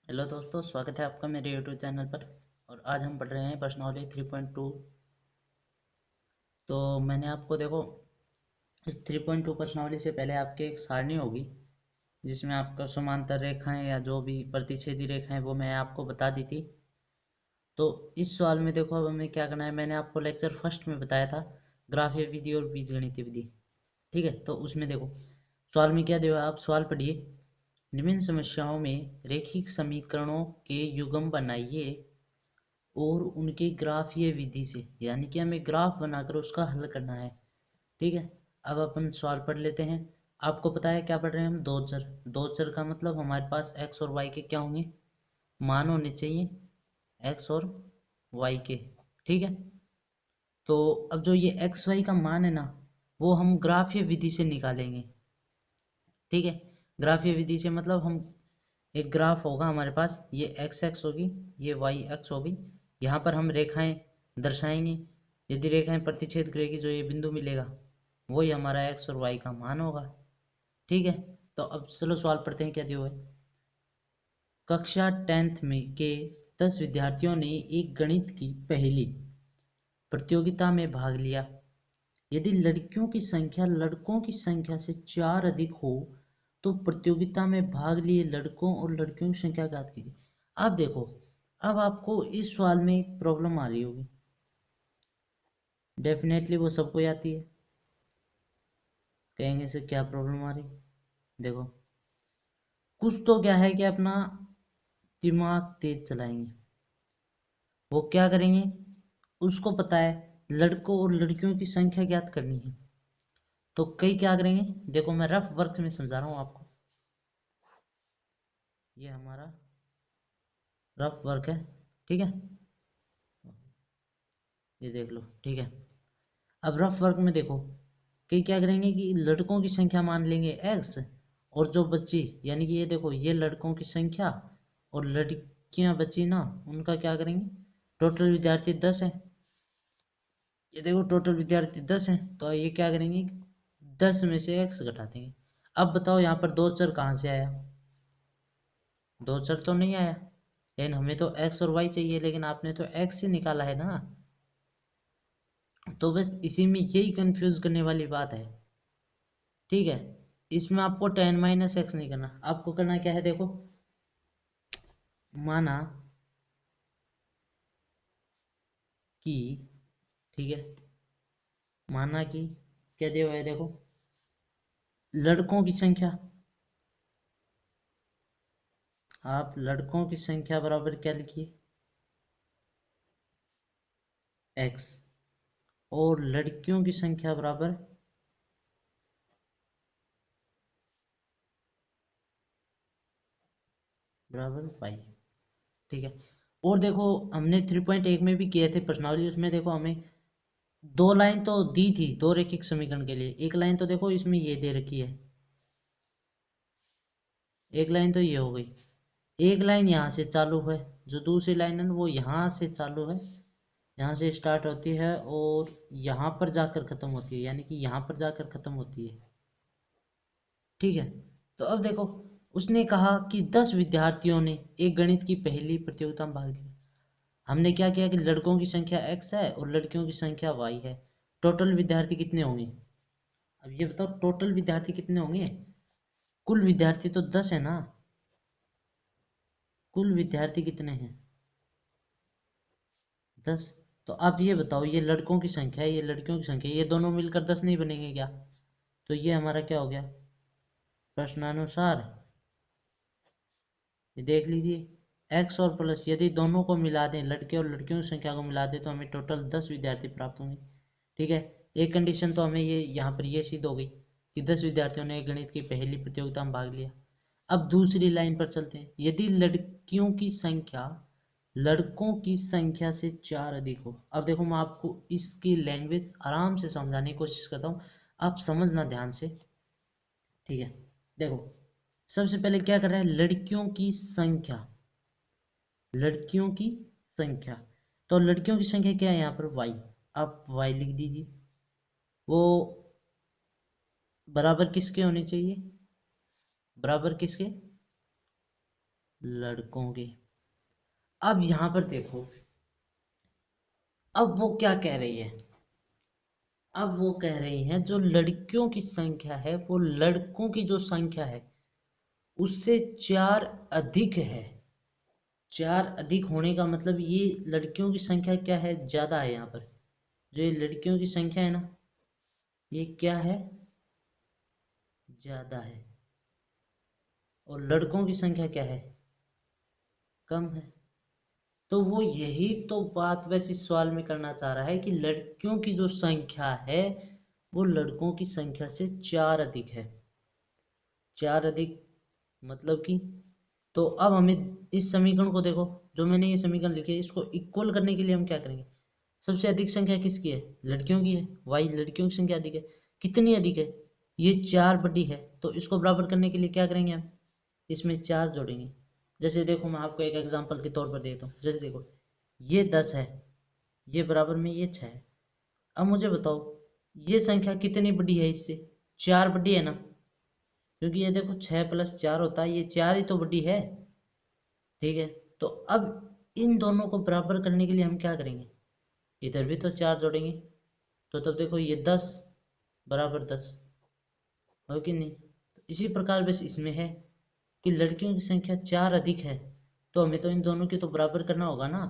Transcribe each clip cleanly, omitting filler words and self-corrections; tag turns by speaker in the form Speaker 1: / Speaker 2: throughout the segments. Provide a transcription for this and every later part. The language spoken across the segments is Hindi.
Speaker 1: हेलो दोस्तों, स्वागत है आपका मेरे यूट्यूब चैनल पर। और आज हम पढ़ रहे हैं प्रश्नावली 3.2। तो मैंने आपको देखो, इस 3.2 प्रश्नावली से पहले आपके एक सारणी होगी जिसमें आपका समांतर रेखाएं या जो भी प्रतिच्छेदी रेखाएं वो मैं आपको बता दी थी। तो इस सवाल में देखो, अब हमें क्या करना है। मैंने आपको लेक्चर फर्स्ट में बताया था ग्राफीय विधि और बीजगणितीय विधि। ठीक है, तो उसमें देखो सवाल में क्या दिया है, आप सवाल पढ़िए। निम्न समस्याओं में रेखिक समीकरणों के युग्म बनाइए और उनके ग्राफीय विधि से, यानी कि हमें ग्राफ बनाकर उसका हल करना है। ठीक है, अब अपन सवाल पढ़ लेते हैं। आपको पता है क्या पढ़ रहे हैं हम? दो चर। दो चर का मतलब हमारे पास एक्स और वाई के क्या होंगे, मान होने चाहिए, एक्स और वाई के। ठीक है, तो अब जो ये एक्स वाई का मान है ना, वो हम ग्राफीय विधि से निकालेंगे। ठीक है, ग्राफीय विधि से मतलब हम एक ग्राफ होगा हमारे पास, ये एक्स एक्स होगी, ये वाई एक्स होगी। यहाँ पर हम रेखाएं दर्शाएंगे। यदि रेखाएं प्रतिच्छेद करेगी, जो ये बिंदु मिलेगा वही हमारा एक्स और वाई का मान होगा। ठीक है, तो अब चलो सवाल पढ़ते हैं क्या दिया हुआ है। कक्षा 10th में के 10 विद्यार्थियों ने एक गणित की पहेली प्रतियोगिता में भाग लिया। यदि लड़कियों की संख्या लड़कों की संख्या से 4 अधिक हो तो प्रतियोगिता में भाग लिए लड़कों और लड़कियों की संख्या ज्ञात कीजिए। अब देखो, अब आपको इस सवाल में एक प्रॉब्लम आ रही होगी, डेफिनेटली वो सबको आती है। कहेंगे से क्या प्रॉब्लम आ रही, देखो कुछ तो क्या है कि अपना दिमाग तेज चलाएंगे। वो क्या करेंगे, उसको पता है लड़कों और लड़कियों की संख्या ज्ञात करनी है। तो कई क्या करेंगे, देखो मैं रफ वर्क में समझा रहा हूँ आपको। ये हमारा रफ वर्क है, ठीक है, ये देख लो। ठीक है, अब रफ वर्क में देखो कि क्या करेंगे कि लड़कों की संख्या मान लेंगे एक्स, और जो बच्ची, यानी कि ये देखो ये लड़कों की संख्या और लड़कियां बची ना, उनका क्या करेंगे, टोटल विद्यार्थी 10 है। ये देखो टोटल विद्यार्थी 10 है, तो ये क्या करेंगे, 10 में से एक्स घटा देंगे। अब बताओ यहाँ पर दो चर कहाँ से आया, दो चर तो नहीं आया, लेकिन हमें तो एक्स और वाई चाहिए, लेकिन आपने तो एक्स ही निकाला है ना। तो बस इसी में यही कंफ्यूज करने वाली बात है। ठीक है, इसमें आपको 10 - x नहीं करना, आपको करना क्या है, देखो माना कि, ठीक है, माना कि क्या दिया हुआ है, देखो लड़कों की संख्या, आप लड़कों की संख्या बराबर क्या लिखिए, x, और लड़कियों की संख्या बराबर y। ठीक है, और देखो हमने 3.1 में भी किए थे प्रश्नावली, उसमें देखो हमें दो लाइन तो दी थी दो रेखिक समीकरण के लिए। एक लाइन तो देखो इसमें ये दे रखी है, एक लाइन तो ये हो गई, एक लाइन यहाँ से चालू है, जो दूसरी लाइन है वो यहाँ से चालू है, यहाँ से स्टार्ट होती है और यहाँ पर जाकर खत्म होती है, यानी कि यहाँ पर जाकर खत्म होती है। ठीक है, तो अब देखो उसने कहा कि 10 विद्यार्थियों ने एक गणित की पहली प्रतियोगिता में भाग लिया। हमने क्या किया कि लड़कों की संख्या x है और लड़कियों की संख्या y है। टोटल विद्यार्थी कितने होंगे, अब ये बताओ टोटल विद्यार्थी कितने होंगे। कुल विद्यार्थी तो 10 है ना, कुल विद्यार्थी कितने हैं, 10। तो अब ये बताओ, ये लड़कों की संख्या है, ये लड़कियों की संख्या है, ये दोनों मिलकर 10 नहीं बनेंगे क्या। तो ये हमारा क्या हो गया, प्रश्नानुसार, ये देख लीजिए एक्स और प्लस, यदि दोनों को मिला दें, लड़के और लड़कियों की संख्या को मिला दें, तो हमें टोटल 10 विद्यार्थी प्राप्त होंगे। ठीक है, एक कंडीशन तो हमें ये यहाँ पर ये सिद्ध हो गई कि 10 विद्यार्थियों ने गणित की पहली प्रतियोगिता में भाग लिया। अब दूसरी लाइन पर चलते हैं। यदि लड़कियों की संख्या लड़कों की संख्या से 4 अधिक हो, अब देखो मैं आपको इसकी लैंग्वेज आराम से समझाने की कोशिश करता हूँ, आप समझना ध्यान से। ठीक है, देखो सबसे पहले क्या कर रहे हैं, लड़कियों की संख्या, लड़कियों की संख्या, तो लड़कियों की संख्या क्या है यहाँ पर y, आप y लिख दीजिए। वो बराबर किसके होने चाहिए, बराबर किसके, लड़कों की। अब यहाँ पर देखो, अब वो क्या कह रही है, अब वो कह रही हैं जो लड़कियों की संख्या है वो लड़कों की जो संख्या है उससे 4 अधिक है। 4 अधिक होने का मतलब ये लड़कियों की संख्या क्या है, ज़्यादा है। यहाँ पर जो ये लड़कियों की संख्या है ना, ये क्या है, ज़्यादा है, और लड़कों की संख्या क्या है, कम है। तो वो यही तो बात वैसे इस सवाल में करना चाह रहा है कि लड़कियों की जो संख्या है वो लड़कों की संख्या से 4 अधिक है। 4 अधिक मतलब कि, तो अब हमें इस समीकरण को देखो, जो मैंने ये समीकरण लिखे है इसको इक्वल करने के लिए हम क्या करेंगे, सबसे अधिक संख्या किसकी है, लड़कियों की है, वाई लड़कियों की संख्या अधिक है। कितनी अधिक है, ये 4 बड़ी है, तो इसको बराबर करने के लिए क्या करेंगे हम, इसमें 4 जोड़ेंगे। जैसे देखो मैं आपको एक एग्जांपल के तौर पर देता हूँ, जैसे देखो ये 10 है, ये बराबर में ये 6 है। अब मुझे बताओ ये संख्या कितनी बड़ी है इससे, 4 बड़ी है ना, क्योंकि ये देखो 6 + 4 होता है, ये 4 ही तो बड़ी है। ठीक है, तो अब इन दोनों को बराबर करने के लिए हम क्या करेंगे, इधर भी तो 4 जोड़ेंगे। तो तब देखो ये 10 बराबर 10, हो कि नहीं। तो इसी प्रकार बस इसमें है कि लड़कियों की संख्या 4 अधिक है, तो हमें तो इन दोनों की तो बराबर करना होगा ना।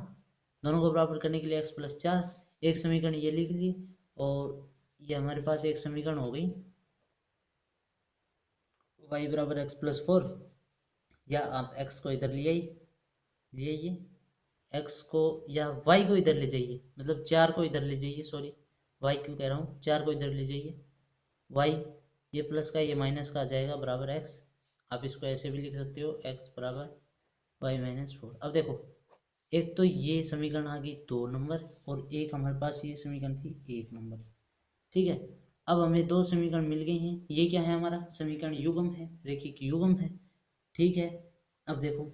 Speaker 1: दोनों को बराबर करने के लिए x + 4, एक समीकरण ये लिख लिए, और ये हमारे पास एक समीकरण हो गई y = x + 4, या आप x को इधर ले आइए, x को या y को इधर ले जाइए, मतलब 4 को इधर ले जाइए, सॉरी y क्यों कह रहा हूँ, 4 को इधर ले जाइए, y ये प्लस का ये माइनस का आ जाएगा बराबर x। आप इसको ऐसे भी लिख सकते हो, x बराबर y-4। अब देखो एक तो ये समीकरण आ गई 2 नंबर, और एक हमारे पास ये समीकरण थी 1 नंबर। ठीक है, अब हमें 2 समीकरण मिल गए हैं, ये क्या है, हमारा समीकरण युग्म है, रेखिक युग्म है। ठीक है, अब देखो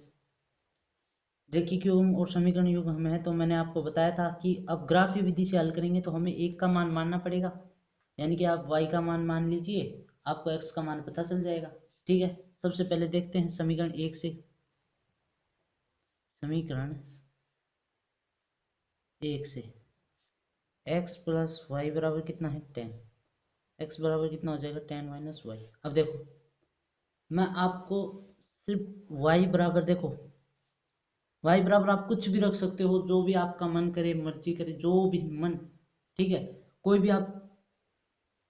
Speaker 1: रेखिक युग्म और समीकरण युग्म है, तो मैंने आपको बताया था कि अब ग्राफी विधि से हल करेंगे तो हमें एक का मान मानना पड़ेगा, यानी कि आप y का मान मान लीजिए, आपको x का मान पता चल जाएगा। ठीक है, सबसे पहले देखते हैं समीकरण 1 से। समीकरण 1 से x + y बराबर कितना है 10, x बराबर कितना हो जाएगा 10 - y। अब देखो मैं आपको सिर्फ y बराबर, देखो y बराबर आप कुछ भी रख सकते हो, जो भी आपका मन करे, मर्जी करे, जो भी मन। ठीक है, कोई भी आप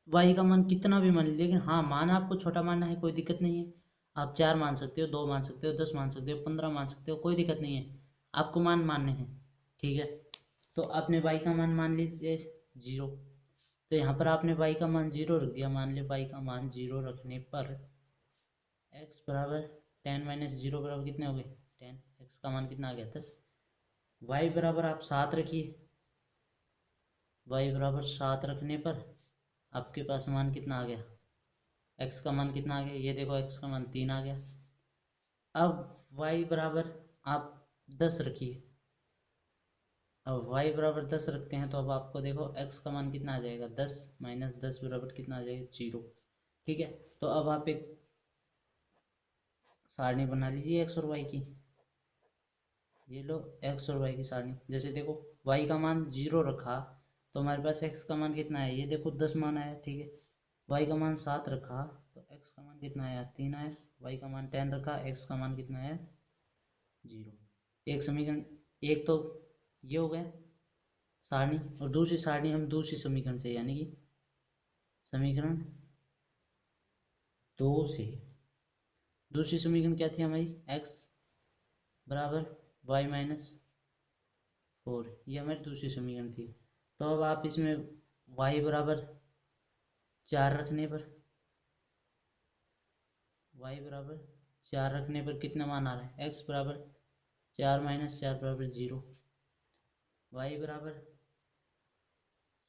Speaker 1: y का मान कितना भी मान लीजिए, लेकिन हाँ मान आपको छोटा मानना है कोई दिक्कत नहीं है। आप 4 मान सकते हो, 2 मान सकते हो, 10 मान सकते हो, 15 मान सकते हो, कोई दिक्कत नहीं है, आपको मान मानने हैं। ठीक है, तो आपने y का मान मान लीजिए 0, तो यहाँ पर आपने y का मान 0 रख दिया। मान लिया y का मान 0 रखने पर x बराबर 10 - 0 बराबर कितने हो गए 10, x का मान कितना आ गया 10। y बराबर आप 7 रखिए, y बराबर 7 रखने पर आपके पास मान कितना आ गया, x का मान कितना आ गया, ये देखो x का मान 3 आ गया। अब y बराबर आप 10 रखिए, अब y बराबर 10 रखते हैं तो अब आपको देखो x का मान कितना आ जाएगा 10 - 10 बराबर कितना आ जाएगा 0। ठीक है, तो अब आप एक सारणी बना लीजिए x और y की। ये लो x और y की सारणी, जैसे देखो y का मान 0 रखा तो हमारे पास x का मान कितना है, ये देखो 10 मान आया। ठीक है, y का मान 7 रखा तो x का मान कितना आया 3 आया। y का मान 10 रखा, x का मान कितना आया 0। एक समीकरण, एक तो ये हो गया सारणी, और दूसरी सारणी हम दूसरी समीकरण से, यानी कि समीकरण 2 से। दूसरी समीकरण क्या थी हमारी, x बराबर y-4, ये हमारी दूसरी समीकरण थी। तो अब आप इसमें y बराबर 4 रखने पर, y बराबर 4 रखने पर कितना मान आ रहा है, x बराबर 4 - 4 बराबर 0। y बराबर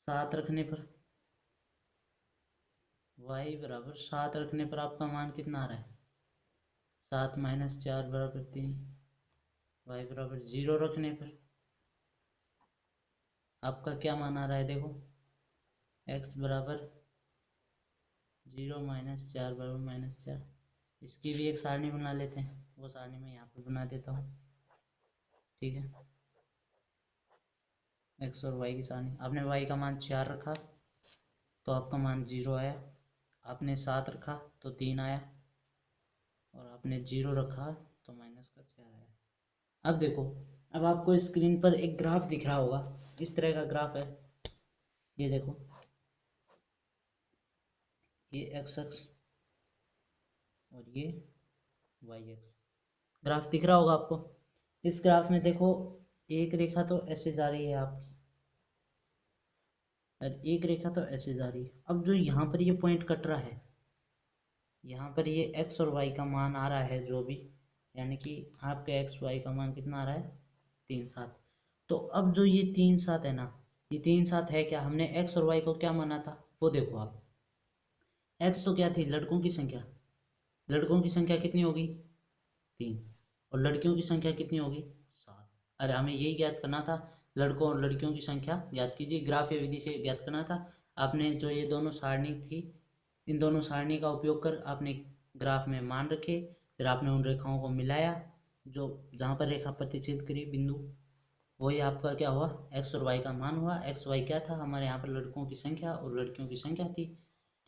Speaker 1: 7 रखने पर, y बराबर 7 रखने पर आपका मान कितना आ रहा है 7 - 4 बराबर 3। y बराबर 0 रखने पर आपका क्या मान आ रहा है, देखो x बराबर 0 - 4 बराबर -4। इसकी भी एक सारणी बना लेते हैं, वो सारणी में यहाँ पर बना देता हूँ। ठीक है, एक्स और वाई की सारणी। आपने वाई का मान 4 रखा तो आपका मान 0 आया, आपने 7 रखा तो 3 आया, और आपने 0 रखा तो -4 आया। अब देखो, अब आपको स्क्रीन पर एक ग्राफ दिख रहा होगा, इस तरह का ग्राफ है। ये देखो, ये एक्स अक्ष और ये वाई एक्स ग्राफ दिख रहा होगा आपको। इस ग्राफ में देखो, एक रेखा तो ऐसे जा रही है आपकी, और एक रेखा तो ऐसे जा रही है। अब जो यहाँ पर ये पॉइंट कट रहा है, यहाँ पर ये एक्स और वाई का मान आ रहा है जो भी, यानी कि आपके एक्स वाई का मान कितना आ रहा है, 3 7। तो अब जो ये 3 7 है ना, ये 3 7 है क्या, हमने एक्स और वाई को क्या माना था वो देखो आप। एक्स तो क्या थी, लड़कों की संख्या। लड़कों की संख्या कितनी होगी, 3, और लड़कियों की संख्या कितनी होगी, 7। अरे हमें यही ज्ञात करना था, लड़कों और लड़कियों की संख्या ज्ञात कीजिए, ग्राफ या विधि से ज्ञात करना था। आपने जो ये दोनों सारणी थी, इन दोनों सारणी का उपयोग कर आपने ग्राफ में मान रखे, फिर आपने उन रेखाओं को मिलाया, जो जहाँ पर रेखा प्रतिच्छेद करी बिंदु, वही आपका क्या हुआ, एक्स और वाई का मान हुआ। एक्स वाई क्या था, हमारे यहाँ पर लड़कों की संख्या और लड़कियों की संख्या थी।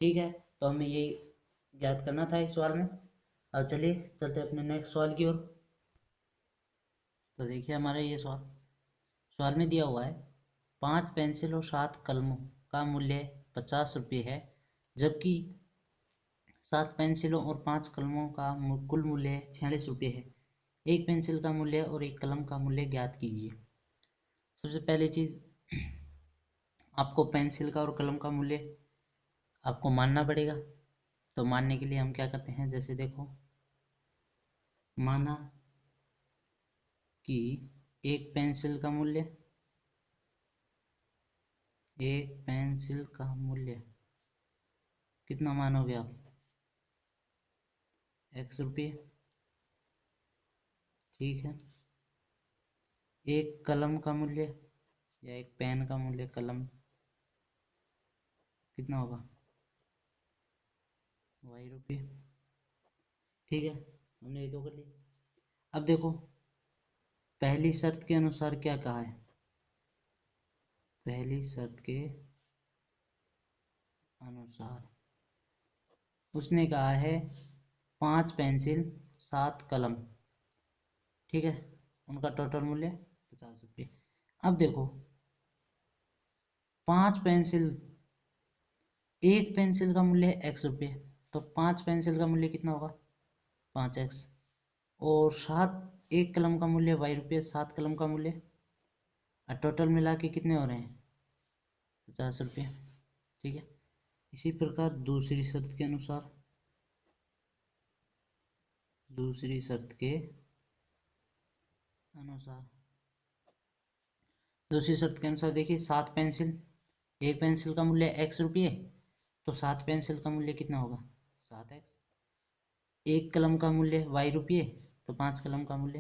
Speaker 1: ठीक है, तो हमें यही ज्ञात करना था इस सवाल में। अब चलिए चलते अपने नेक्स्ट सवाल की ओर। तो देखिए हमारा ये सवाल, सवाल में दिया हुआ है 5 पेंसिल और 7 कलमों का मूल्य 50 रुपये है, जबकि 7 पेंसिलों और 5 कलमों का कुल मूल्य 46 रुपये है। एक पेंसिल का मूल्य और एक कलम का मूल्य ज्ञात कीजिए। सबसे पहली चीज, आपको पेंसिल का और कलम का मूल्य आपको मानना पड़ेगा। तो मानने के लिए हम क्या करते हैं, जैसे देखो, माना कि एक पेंसिल का मूल्य, एक पेंसिल का मूल्य कितना मानोगे आप, x रुपये। ठीक है, एक कलम का मूल्य या एक पेन का मूल्य, कलम कितना होगा, y रुपये। ठीक है, हमने ये तो कर लिया। अब देखो, पहली शर्त के अनुसार क्या कहा है, पहली शर्त के अनुसार उसने कहा है 5 पेंसिल 7 कलम। ठीक है, उनका टोटल मूल्य 50 रुपये। अब देखो, 5 पेंसिल, एक पेंसिल का मूल्य है x रुपये, तो 5 पेंसिल का मूल्य कितना होगा, 5x। और 7, एक कलम का मूल्य y रुपये, 7 कलम का मूल्य, और टोटल मिला के कितने हो रहे हैं, 50 रुपये। ठीक है, इसी प्रकार दूसरी शर्त के अनुसार, दूसरी शर्त के अनुसार, दूसरी शर्त के अनुसार देखिए, 7 पेंसिल, एक पेंसिल का मूल्य x रुपये, तो 7 पेंसिल का मूल्य कितना होगा, 7x। एक कलम का मूल्य y रुपये, तो 5 कलम का मूल्य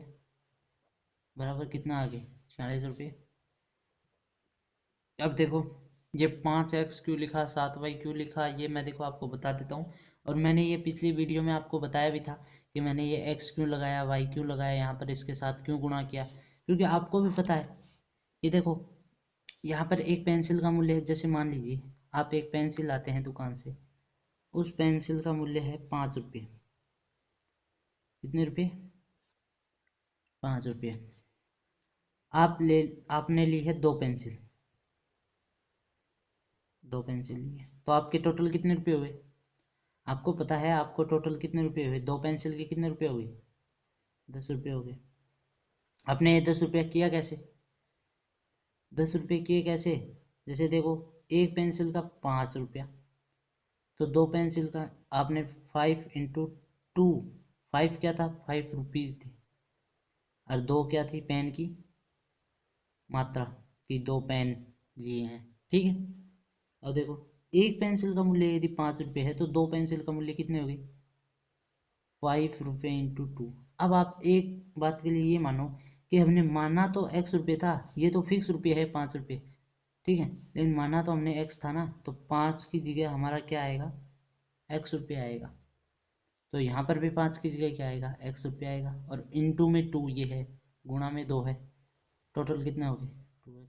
Speaker 1: बराबर कितना आ गया, 46 रुपये। अब देखो, ये 5x क्यों लिखा, 7y क्यों लिखा, ये मैं देखो आपको बता देता हूँ। और मैंने ये पिछली वीडियो में आपको बताया भी था कि मैंने ये x क्यों लगाया, y क्यों लगाया, यहाँ पर इसके साथ क्यों गुणा किया, क्योंकि आपको भी पता है कि देखो, यहाँ पर एक पेंसिल का मूल्य है, जैसे मान लीजिए आप एक पेंसिल लाते हैं दुकान से, उस पेंसिल का मूल्य है 5 रुपये। कितने रुपये, 5 रुपये। आपने ली है 2 पेंसिल, 2 पेंसिल ली है, तो आपके टोटल कितने रुपये हुए, आपको पता है आपको टोटल कितने रुपये हुए, 2 पेंसिल के कितने रुपये हुए, 10 रुपये हो गए। आपने ये 10 रुपया किया कैसे, 10 रुपये किए कैसे, जैसे देखो, एक पेंसिल का 5 रुपया, तो 2 पेंसिल का आपने 5 × 2, 5 क्या था, 5 रुपीज़ थी, और 2 क्या थी, पेन की मात्रा, कि 2 पेन लिए हैं। ठीक है, अब देखो, एक पेंसिल का मूल्य यदि 5 रुपये है, तो 2 पेंसिल का मूल्य कितने हो गए, 5 रुपये × 2। अब आप एक बात के लिए ये मानो कि हमने माना तो x रुपये था, ये तो फिक्स रुपये है 5 रुपये। ठीक है, लेकिन माना तो हमने x था ना, तो 5 की जगह हमारा क्या आएगा, x रुपये आएगा। तो यहाँ पर भी 5 की जगह क्या आएगा, एक्स रुपये आएगा, और इनटू में 2 ये है, गुणा में 2 है, टोटल कितने हो गए 2x,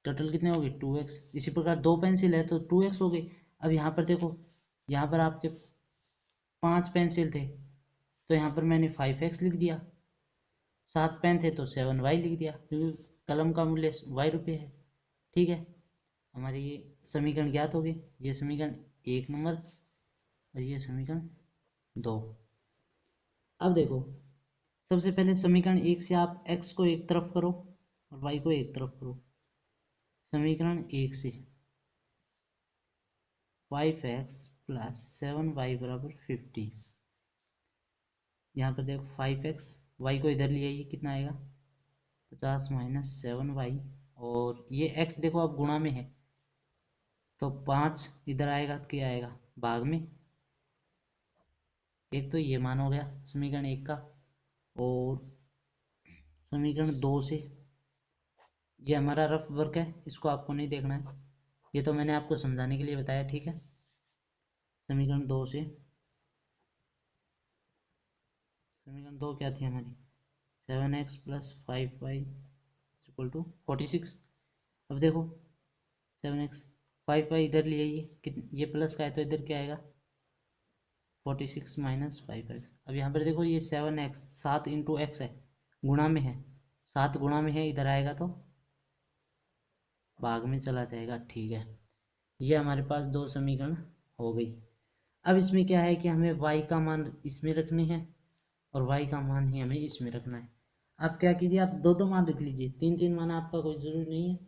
Speaker 1: टोटल कितने हो गए 2x। इसी प्रकार 2 पेंसिल है तो 2x हो गई। अब यहाँ पर देखो, यहाँ पर आपके 5 पेंसिल थे तो यहाँ पर मैंने 5x लिख दिया, 7 पेन थे तो 7y लिख दिया, क्योंकि कलम का मूल्य y रुपये है। ठीक है, हमारे ये समीकरण ज्ञात हो गए। ये समीकरण 1 नंबर और ये समीकरण 2। अब देखो, सबसे पहले समीकरण 1 से आप x को एक तरफ करो और y को एक तरफ करो। समीकरण 1 से 5x प्लस 7y बराबर 50। यहाँ पर देखो 5x, y को इधर ले आइए, कितना आएगा 50 माइनस 7y, और ये x देखो अब गुणा में है तो 5 इधर आएगा तो क्या आएगा भाग में। एक तो ये मान हो गया समीकरण 1 का। और समीकरण 2 से, ये हमारा रफ वर्क है, इसको आपको नहीं देखना है, ये तो मैंने आपको समझाने के लिए बताया। ठीक है, समीकरण 2 से, समीकरण 2 क्या थी हमारी, 7x plus 5y equal to 46। अब देखो 7x, 5y इधर ले आइए, ये प्लस का है तो इधर क्या आएगा 46 माइनस 5y। अब यहाँ पर देखो ये 7x, 7 इंटू एक्स है, गुणा में है, 7 गुणा में है, इधर आएगा तो भाग में चला जाएगा। ठीक है, ये हमारे पास 2 समीकरण हो गई। अब इसमें क्या है कि हमें y का मान इसमें रखने हैं और y का मान ही हमें इसमें रखना है। आप क्या कीजिए, आप दो दो मान रख लीजिए, तीन तीन मान आपका कोई ज़रूरी नहीं है,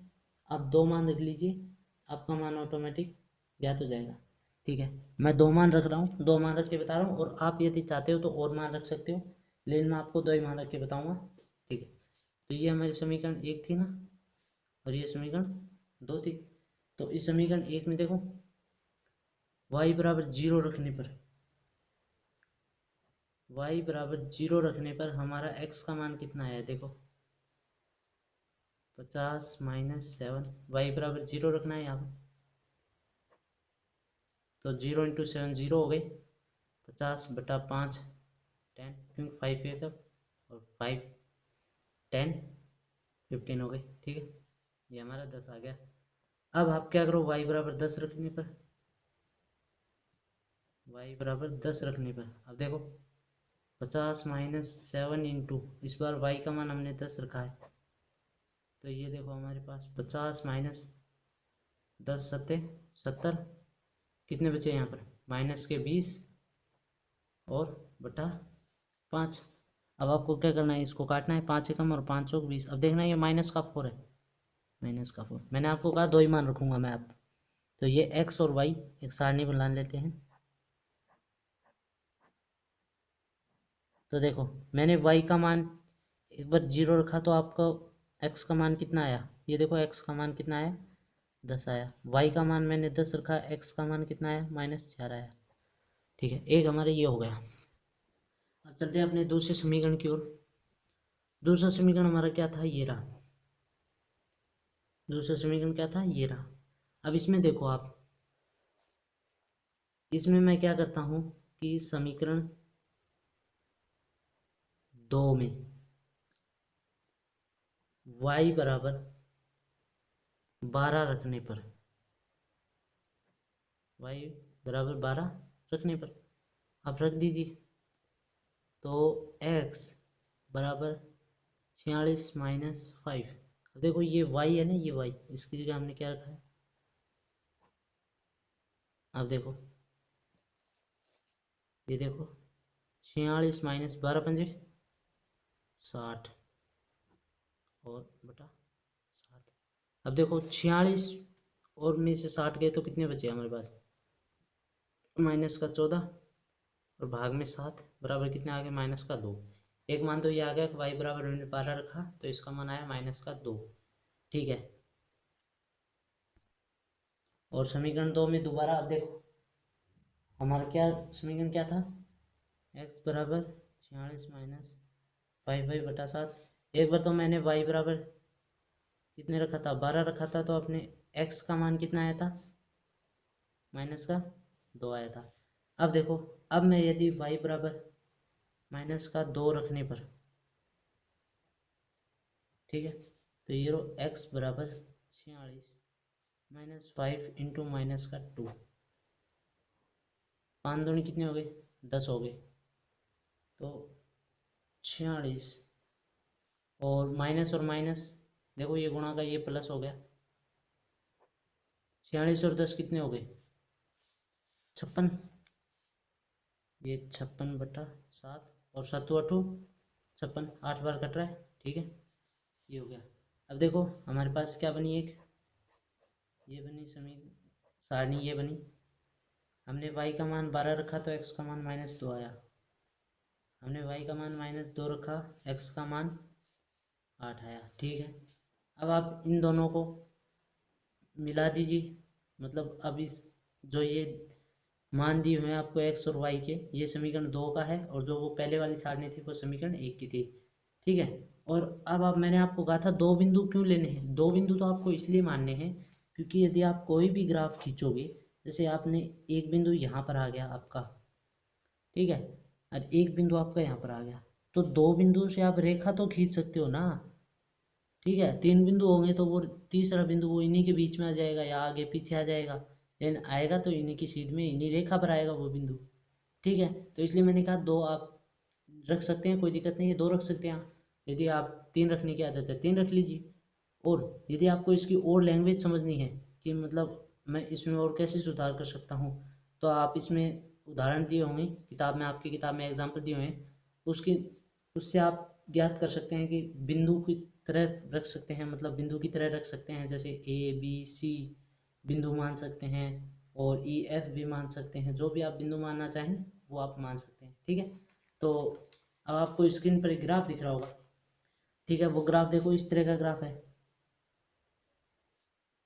Speaker 1: आप 2 मान रख लीजिए, आपका मान ऑटोमेटिक ज्ञात हो जाएगा। ठीक है, मैं 2 मान रख रहा हूँ, 2 मान रख के बता रहा हूँ, और आप यदि चाहते हो तो और मान रख सकते हो, लेकिन मैं आपको 2 ही मान रख के बताऊँगा। ठीक है, तो ये हमारी समीकरण 1 थी ना, और ये समीकरण 2 थी। तो इस समीकरण 1 में देखो y बराबर 0 रखने पर, y बराबर 0 रखने पर हमारा x का मान कितना आया देखो, 50 माइनस 7, वाई बराबर 0 रखना है यहाँ पर, तो 0 इंटू 7 0 हो गई, 50/5 10, क्योंकि 5 है तब, और 5 10 15 हो गई। ठीक है, ये हमारा 10 आ गया। अब आप क्या करो, y बराबर 10 रखने पर, y बराबर 10 रखने पर, अब देखो 50 माइनस 7 इंटू, इस बार y का मान हमने 10 रखा है, तो ये देखो हमारे पास 50 माइनस 10 सत्ते 70, कितने बचे यहाँ पर माइनस के 20 और बटा 5। अब आपको क्या करना है, इसको काटना है, 5 एकम और 5 चौक 20। अब देखना ये माइनस का 4 है, माइनस का 4, मैंने आपको कहा 2 ही मान रखूँगा मैं आप। तो ये x और y एक सारणी बना लेते हैं। तो देखो मैंने y का मान एक बार 0 रखा तो आपका x का मान कितना आया, ये देखो x का मान कितना आया 10 आया, y का मान मैंने 10 रखा, x का मान कितना आया -4 आया। ठीक है, एक हमारे ये हो गया। अब चलते हैं अपने दूसरे समीकरण की ओर। दूसरा समीकरण हमारा क्या था, ये रहा, दूसरा समीकरण क्या था, ये रहा। अब इसमें देखो आप, इसमें मैं क्या करता हूँ कि समीकरण 2 में y बराबर 12 रखने पर, y बराबर 12 रखने पर आप रख दीजिए, तो x बराबर 46 माइनस 5। अब देखो ये y है ना, ये y, इसकी जगह हमने क्या रखा है, अब देखो ये देखो 46 माइनस 12 पंजे 60 और बटा 7। अब देखो 46 और में से 60 गए तो कितने बचे हमारे पास, माइनस का 14 और भाग में 7 बराबर कितने आ गए, माइनस का 2। एक मान तो ये आ गया कि y बराबर हमने 12 रखा तो इसका मान आया माइनस का 2। ठीक है, और समीकरण 2 में दोबारा अब देखो हमारा क्या समीकरण क्या था, x बराबर 46 माइनस 5/7। एक बार तो मैंने y बराबर कितने रखा था, 12 रखा था, तो अपने x का मान कितना आया था, माइनस का 2 आया था। अब देखो अब मैं यदि y बराबर माइनस का 2 रखने पर, ठीक है, तो ये रो x बराबर 46 माइनस 5 इंटू माइनस का 2, 5 दूनी कितने हो गए, 10 हो गए। तो 46 और माइनस देखो ये गुणा का ये प्लस हो गया, 46 और 10 कितने हो गए, 56, ये 56/7 और 7 8 56, 8 बार कट रहा है, ठीक है, ये हो गया। अब देखो हमारे पास क्या बनी, एक ये बनी सारणी, ये बनी। हमने y का मान 12 रखा तो x का मान -2 आया, हमने y का मान -2 रखा, x का मान 8 आया, ठीक है। अब आप इन दोनों को मिला दीजिए, मतलब अब इस जो ये मान दिए हुए हैं आपको x और y के, ये समीकरण 2 का है, और जो वो पहले वाली सारणी थी वो समीकरण 1 की थी, ठीक है। और अब आप मैंने आपको कहा था 2 बिंदु क्यों लेने हैं, 2 बिंदु तो आपको इसलिए मानने हैं क्योंकि यदि आप कोई भी ग्राफ खींचोगे, जैसे आपने एक बिंदु यहाँ पर आ गया आपका, ठीक है, और एक बिंदु आपका यहाँ पर आ गया, तो 2 बिंदु से आप रेखा तो खींच सकते हो ना, ठीक है। 3 बिंदु होंगे तो वो तीसरा बिंदु वो इन्हीं के बीच में आ जाएगा या आगे पीछे आ जाएगा, लेकिन आएगा तो इन्हीं की सीध में, इन्हीं रेखा पर आएगा वो बिंदु, ठीक है। तो इसलिए मैंने कहा 2 आप रख सकते हैं, कोई दिक्कत नहीं है, 2 रख सकते हैं। यदि आप 3 रखने की आदत है 3 रख लीजिए। और यदि आपको इसकी और लैंग्वेज समझनी है कि मतलब मैं इसमें और कैसे सुधार कर सकता हूँ, तो आप इसमें उदाहरण दिए होंगे किताब में, आपकी किताब में एग्जाम्पल दिए हुए हैं, उसकी उससे आप ज्ञात कर सकते हैं कि बिंदु की तरह रख सकते हैं, मतलब बिंदु की तरह रख सकते हैं, जैसे A B C बिंदु मान सकते हैं, और E F भी मान सकते हैं, जो भी आप बिंदु मानना चाहें वो आप मान सकते हैं, ठीक है। तो अब आपको स्क्रीन पर एक ग्राफ दिख रहा होगा, ठीक है, वो ग्राफ देखो इस तरह का ग्राफ है।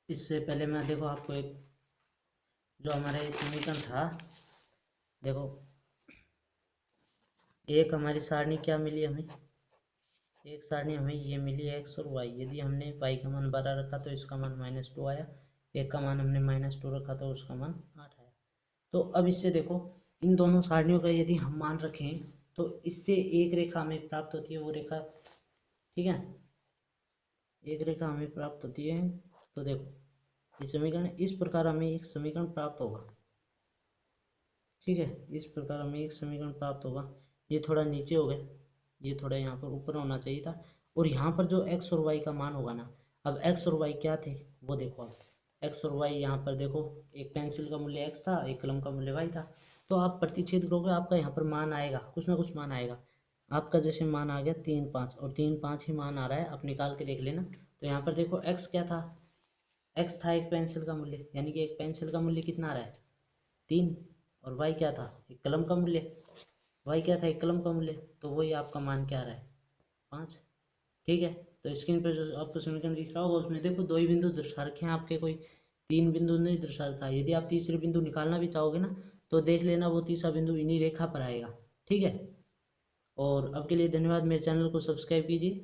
Speaker 1: इससे पहले मैं देखो आपको एक जो हमारा ये समीकरण था, देखो एक हमारी सारणी क्या मिली हमें, एक सारणी हमें ये मिली x और y, यदि हमने y का मान 12 रखा तो इसका मान -2 आया, एक का मान हमने -2 रखा तो उसका मान 8 आया। तो अब इससे देखो इन दोनों सारणियों का यदि हम मान रखें तो इससे एक रेखा हमें प्राप्त होती है, वो रेखा, ठीक है, एक रेखा हमें प्राप्त होती है। तो देखो ये समीकरण इस प्रकार हमें एक समीकरण प्राप्त होगा, ठीक है, इस प्रकार हमें एक समीकरण प्राप्त होगा। ये थोड़ा नीचे हो गया, ये थोड़ा यहाँ पर ऊपर होना चाहिए था, और यहाँ पर जो x और y का मान होगा ना, अब x और y क्या थे वो देखो, आप x और y यहाँ पर देखो, एक पेंसिल का मूल्य x था, एक कलम का मूल्य y था, तो आप प्रतिच्छेद करोगे आपका यहाँ पर मान आएगा, कुछ ना कुछ मान आएगा। आपका जैसे मान आ गया 3 5, और 3 5 ही मान आ रहा है, आप निकाल के देख लेना। तो यहाँ पर देखो x क्या था, x था एक पेंसिल का मूल्य, यानी कि एक पेंसिल का मूल्य कितना आ रहा है 3, और y क्या था एक कलम का मूल्य, y क्या था एक कलम का मूल्य, तो वही आपका मान क्या आ रहा है 5, ठीक है। तो स्क्रीन पर जो आपको समीकरण दिख रहा होगा उसमें देखो 2 ही बिंदु दर्शा रखे हैं आपके, कोई 3 बिंदु नहीं दर्शा रखा है। यदि आप तीसरे बिंदु निकालना भी चाहोगे ना तो देख लेना वो तीसरा बिंदु इन्हीं रेखा पर आएगा, ठीक है। और अब के लिए धन्यवाद, मेरे चैनल को सब्सक्राइब कीजिए।